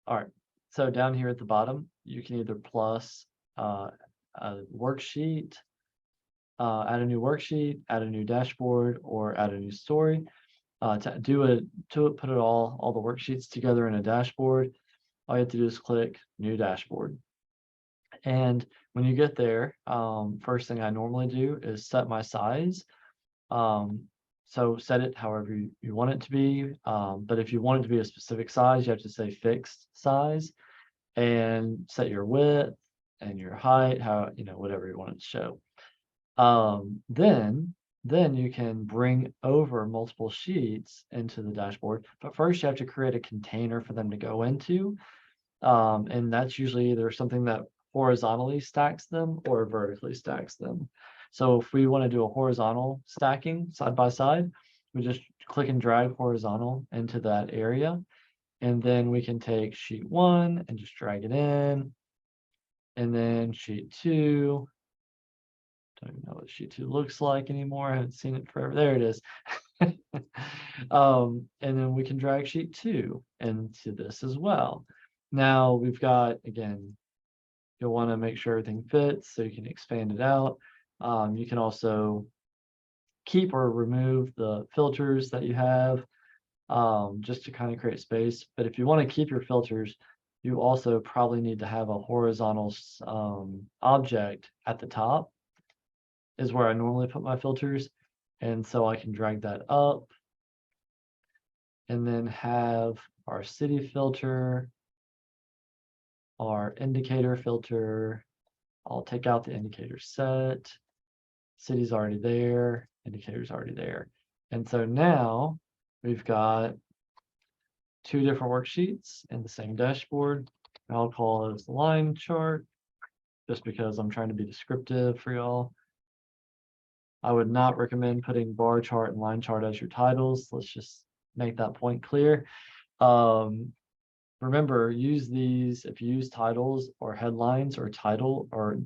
All right. So down here at the bottom, you can either plus a worksheet, add a new worksheet, add a new dashboard, or add a new story. To put it all the worksheets together in a dashboard, all you have to do is click New Dashboard. And when you get there, first thing I normally do is set my size. So set it however you want it to be. But if you want it to be a specific size, you have to say fixed size and set your width and your height, whatever you want it to show. Then you can bring over multiple sheets into the dashboard, but first you have to create a container for them to go into. And that's usually either something that horizontally stacks them or vertically stacks them. So if we want to do a horizontal stacking side by side, we just click and drag horizontal into that area. And then we can take sheet 1 and just drag it in. And then sheet 2. Don't even know what sheet 2 looks like anymore. I haven't seen it forever. There it is. And then we can drag sheet 2 into this as well. Now we've got, again, you'll want to make sure everything fits so you can expand it out. You can also keep or remove the filters that you have, just to kind of create space. But if you want to keep your filters, you also probably need to have a horizontal object at the top is where I normally put my filters. And so I can drag that up and then have our city filter, our indicator filter. I'll take out the indicator set. City's already there, indicator's already there. And so now we've got 2 different worksheets in the same dashboard. I'll call this line chart just because I'm trying to be descriptive for y'all. I would not recommend putting bar chart and line chart as your titles. Let's just make that point clear. Remember, use these if you use titles or headlines or title or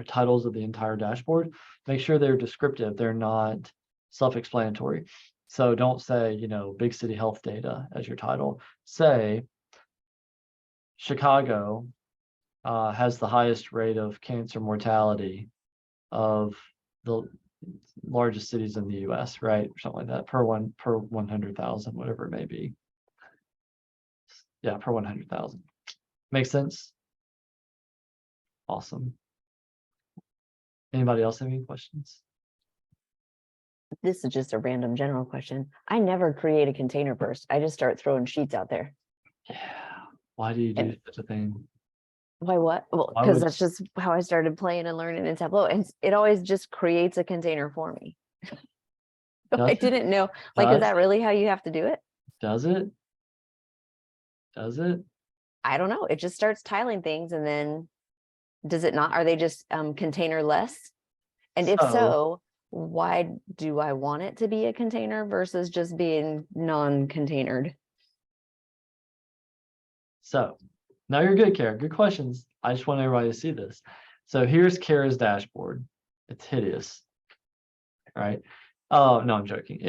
titles of the entire dashboard. Make sure they're descriptive. They're not self-explanatory. So don't say, big city health data as your title. Say Chicago has the highest rate of cancer mortality of the largest cities in the US, right? Or something like that, per 100,000, whatever it may be. Yeah, per 100,000. Makes sense? Awesome. Anybody else have any questions? This is just a random general question. I never create a container first. I just start throwing sheets out there. Yeah. Why do you do such a thing? Why what? Well, because that's just how I started playing and learning in Tableau. And it always just creates a container for me. I didn't know. Like, is that really how you have to do it? Does it? Does it? I don't know. It just starts tiling things and then does it not? Are they just container less? And if so, why do I want it to be a container versus just being non-containered? So now you're good, Kara. Good questions. I just want everybody to see this. So here's Kara's dashboard. It's hideous, right? Oh, no, I'm joking.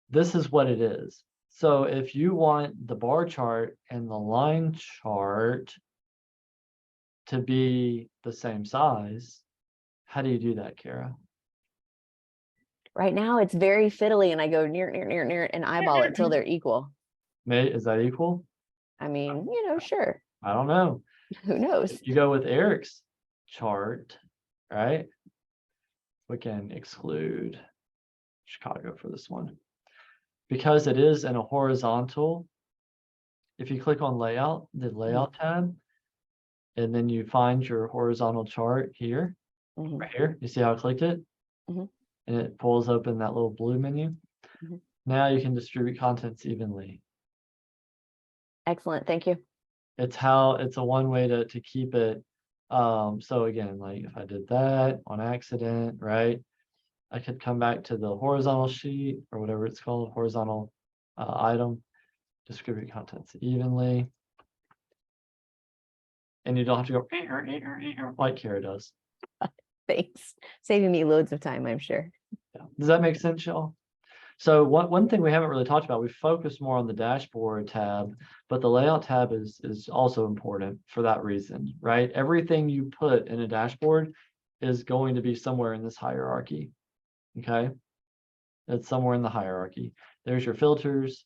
This is what it is. So if you want the bar chart and the line chart to be the same size, how do you do that, Kara? Right now it's very fiddly and I go near, and eyeball it till they're equal. Is that equal? I mean, sure. I don't know. Who knows? If you go with Eric's chart, right? We can exclude Chicago for this one. Because it is in a horizontal, if you click on layout, the layout tab, and then you find your horizontal chart here, right here, you see how I clicked it? And it pulls open that little blue menu. Now you can distribute contents evenly. Excellent, thank you. It's a one way to keep it. So again, like if I did that on accident, right? I could come back to the horizontal sheet or whatever it's called, horizontal item, distribute contents evenly. And you don't have to go like Kara does. Thanks. Saving me loads of time, I'm sure. Yeah. Does that make sense, y'all? So one thing we haven't really talked about, we focus more on the dashboard tab, but the layout tab is also important for that reason, right? Everything you put in a dashboard is going to be somewhere in this hierarchy. Okay. It's somewhere in the hierarchy. There's your filters.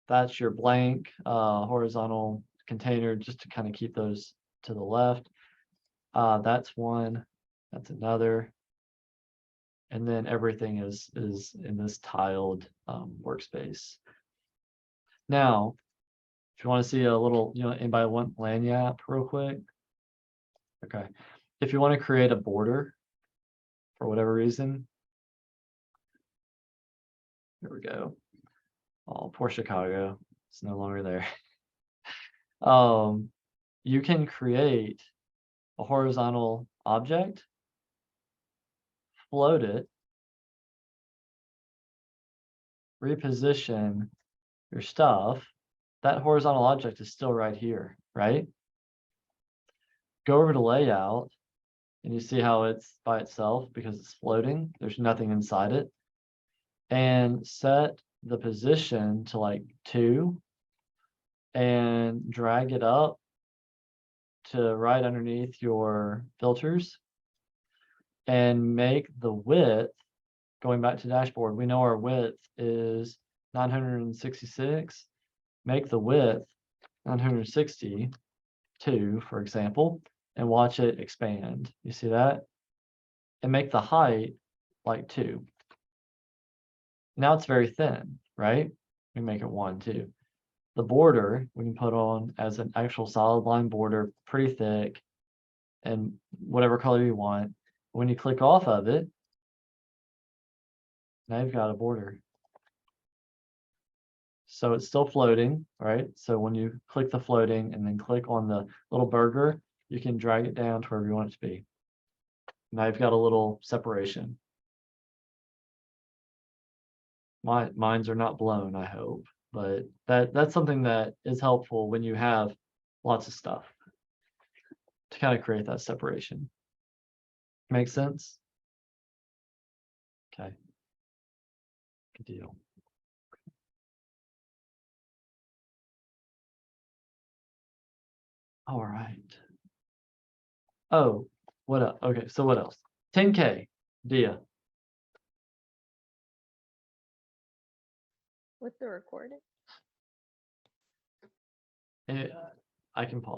That's your blank horizontal container, just to kind of keep those to the left. That's one, that's another. And then everything is in this tiled workspace. Now, if you want to see a little, anybody want Lanyap real quick? Okay. If you want to create a border for whatever reason, here we go. Oh, poor Chicago. It's no longer there. You can create a horizontal object, float it, reposition your stuff. That horizontal object is still right here, right? Go over to layout and you see how it's by itself because it's floating. There's nothing inside it. And set the position to like 2 and drag it up to right underneath your filters and make the width, going back to dashboard, we know our width is 966. Make the width 962, for example, and watch it expand. You see that? And make the height like 2. Now it's very thin, right? We make it 1, 2. The border we can put on as an actual solid line border, pretty thick, and whatever color you want. When you click off of it, now you've got a border. So it's still floating, right? So when you click the floating and then click on the little burger, you can drag it down to wherever you want it to be. Now you've got a little separation. My minds are not blown, I hope, but that's something that is helpful when you have lots of stuff to kind of create that separation. Make sense? Okay. Good deal. All right. Oh, what else? Okay, so what else? 10K, Dia. With the recording. Eh, I can pause.